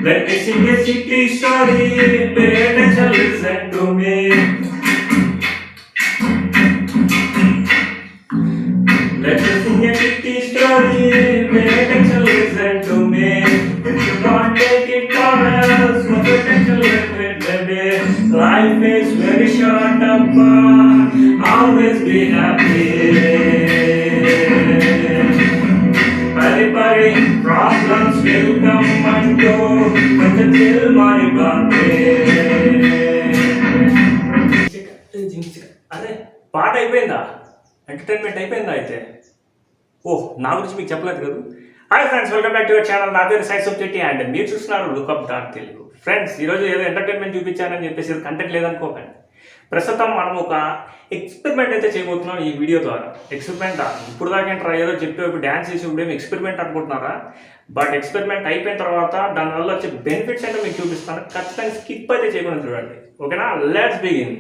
Let me sing a city story, pay attention, listen to me. Let me sing a city story, pay attention, listen to me. If you can't take it from us, pay attention, listen to me. Life is very short, always be happy. Pari problems will come and go, but until my birthday. అరే పాట అయిపోయిందా? Entertainment అయిపోయిందా? అయితే నా గురించి మీకు చెప్పలేదు కదా. Hi friends, welcome back to your channel. నా పేరు సైన్స్ ఆఫ్ చెట్టి అండ్ మీరు చూస్తున్నారు లుకప్ తెలుగు. ఫ్రెండ్స్, ఈరోజు ఏదో ఎంటర్టైన్మెంట్ చూపించానని చెప్పేసి కంటెంట్ లేదనుకోకండి. ప్రస్తుతం మనం ఒక ఎక్స్పెరిమెంట్ అయితే చేయబోతున్నాం ఈ వీడియో ద్వారా. ఎక్స్పెరిమెంట్ ఇప్పుడు దాకా ఏంట్రా ఏదో చెప్పి ఇప్పుడు డ్యాన్స్ చేసి ఇప్పుడు ఎక్స్పెరిమెంట్ అనుకుంటున్నారా? బట్ ఎక్స్పెరిమెంట్ అయిపోయిన తర్వాత దానివల్ల వచ్చే బెనిఫిట్స్ అయితే మీకు చూపిస్తాను. ఖచ్చితంగా స్కిప్ అయితే చేయకుండా చూడండి, ఓకేనా? Let's begin.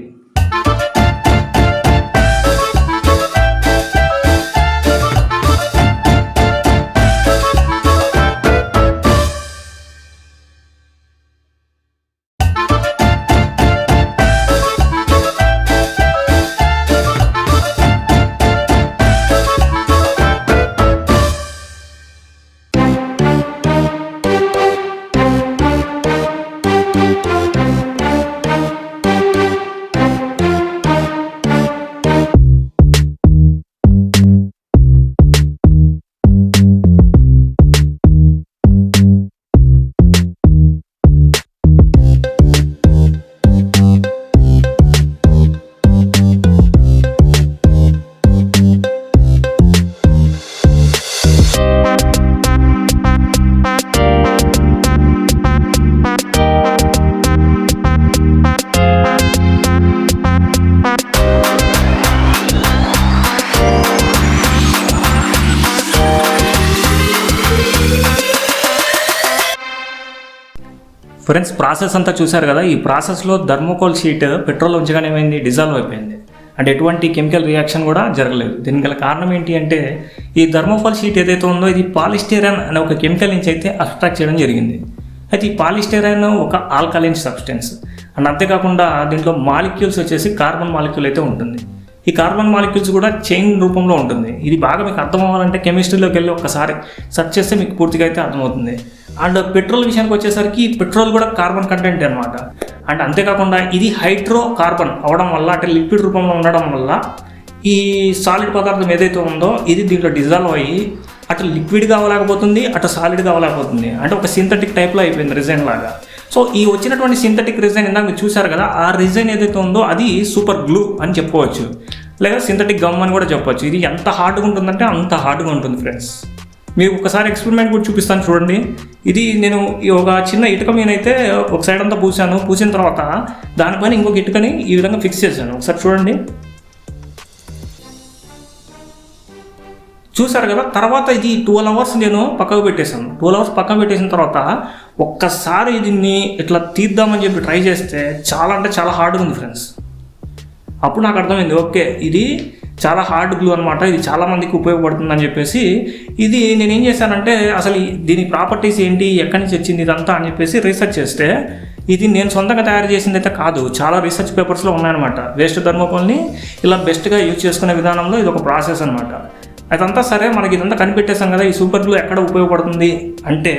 ఫ్రెండ్స్, ప్రాసెస్ అంతా చూశారు కదా. ఈ ప్రాసెస్లో థర్మోకోల్ షీట్ పెట్రోల్ ఉంచగానే ఏమైంది, డిజాల్వ్ అయిపోయింది. అంటే ఎటువంటి కెమికల్ రియాక్షన్ కూడా జరగలేదు. దీనికి గల కారణం ఏంటి అంటే ఈ థర్మోకోల్ షీట్ ఏదైతే ఉందో ఇది పాలిస్టైరిన్ అనే ఒక కెమికల్ నుంచి అయితే అబ్స్ట్రాక్ట్ చేయడం జరిగింది. అయితే ఈ పాలిస్టైరిన్ ఒక ఆల్కలైన్ సబ్స్టెన్స్ అండ్ అంతేకాకుండా దీంట్లో మాలిక్యూల్స్ వచ్చేసి కార్బన్ మాలిక్యూల్ అయితే ఉంటుంది. ఈ కార్బన్ మాలిక్యూల్స్ కూడా చైన్ రూపంలో ఉంటుంది. ఇది బాగా మీకు అర్థం అవ్వాలంటే కెమిస్ట్రీలోకి వెళ్ళి ఒకసారి సెర్చ్ చేస్తే మీకు పూర్తిగా అయితే అర్థమవుతుంది. అండ్ పెట్రోల్ విషయానికి వచ్చేసరికి పెట్రోల్ కూడా కార్బన్ కంటెంట్ అనమాట. అండ్ అంతేకాకుండా ఇది హైడ్రో కార్బన్ అవడం వల్ల, అంటే లిక్విడ్ రూపంలో ఉండడం వల్ల ఈ సాలిడ్ పదార్థం ఏదైతే ఉందో ఇది దీంట్లో డిజాల్వ్ అయ్యి అటు లిక్విడ్గా అవ్వలేకపోతుంది, అటు సాలిడ్గా అవ్వలేకపోతుంది. అంటే ఒక సింథటిక్ టైప్లో అయిపోయింది, రిజైన్ లాగా. సో ఈ వచ్చినటువంటి సింథటిక్ రిజైన్ ఇందాక మీరు చూసారు కదా, ఆ రిజైన్ ఏదైతే ఉందో అది సూపర్ గ్లూ అని చెప్పుకోవచ్చు, లేదా సింథటిక్ గమ్ అని కూడా చెప్పవచ్చు. ఇది ఎంత హార్డ్గా ఉంటుందంటే అంత హార్డ్గా ఉంటుంది ఫ్రెండ్స్. మీకు ఒకసారి ఎక్స్పెరిమెంట్ కూడా చూపిస్తాను చూడండి. ఇది నేను ఒక చిన్న ఇటుక మీనైతే ఒక సైడ్ అంతా పూసాను. పూసిన తర్వాత దానిపైన ఇంకొక ఇటుకని ఈ విధంగా ఫిక్స్ చేశాను. ఒకసారి చూడండి, చూసారు కదా. తర్వాత ఇది 12 అవర్స్ నేను పక్కకు పెట్టేశాను. 12 అవర్స్ పక్కకు పెట్టేసిన తర్వాత ఒక్కసారి దీన్ని ఇట్లా తీద్దామని చెప్పి ట్రై చేస్తే చాలా అంటే చాలా హార్డ్గా ఉంది ఫ్రెండ్స్. అప్పుడు నాకు అర్థమైంది, ఓకే ఇది చాలా హార్డ్ గ్లూ అనమాట, ఇది చాలామందికి ఉపయోగపడుతుందని చెప్పేసి ఇది నేనేం చేశానంటే అసలు దీని ప్రాపర్టీస్ ఏంటి, ఎక్కడి నుంచి వచ్చింది ఇదంతా అని చెప్పేసి రీసెర్చ్ చేస్తే ఇది నేను సొంతంగా తయారు చేసింది అయితే కాదు, చాలా రీసెర్చ్ పేపర్స్లో ఉన్నాయన్నమాట. వేస్ట్ థర్మోకోల్ని ఇలా బెస్ట్గా యూజ్ చేసుకునే విధానంలో ఇది ఒక ప్రాసెస్ అనమాట. అదంతా సరే, మనకి ఇదంతా కనిపెట్టేసాం కదా. ఈ సూపర్ గ్లూ ఎక్కడ ఉపయోగపడుతుంది అంటే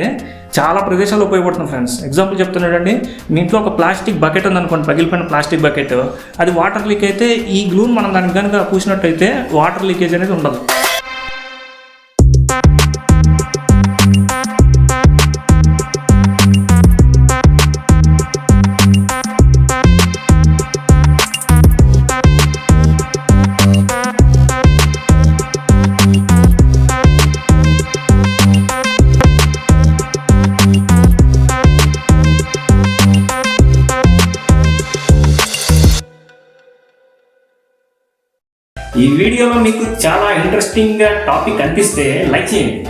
చాలా ప్రదేశాల్లో ఉపయోగపడుతుంది ఫ్రెండ్స్. ఎగ్జాంపుల్ చెప్తున్నాడండి, మీ ఇంట్లో ఒక ప్లాస్టిక్ బకెట్ ఉందనుకోండి, పగిలిపోయిన ప్లాస్టిక్ బకెట్, అది వాటర్ లీక్ అయితే ఈ గ్లూని మనం దానికి కనుక పూసినట్టయితే వాటర్ లీకేజ్ అనేది ఉండదు. ఈ వీడియోలో మీకు చాలా ఇంట్రెస్టింగ్గా టాపిక్ అనిపిస్తే లైక్ చేయండి,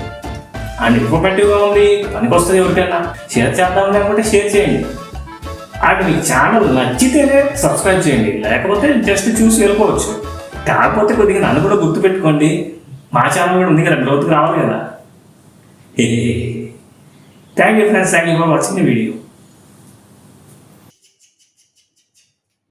అండ్ ఇన్ఫర్మేటివ్గా ఉంది, పనికొస్తుంది, ఎవరికైనా షేర్ చేద్దాం లేకపోతే షేర్ చేయండి. అండ్ మీ ఛానల్ నచ్చితేనే సబ్స్క్రైబ్ చేయండి, లేకపోతే జస్ట్ చూసి వెళ్ళిపోవచ్చు. కాకపోతే కొద్దిగా నన్ను కూడా గుర్తుపెట్టుకోండి, మా ఛానల్ కూడా ఉంది కదా, గ్రోత్కి రావాలి కదా. Thank you friends, thank you for watching the video.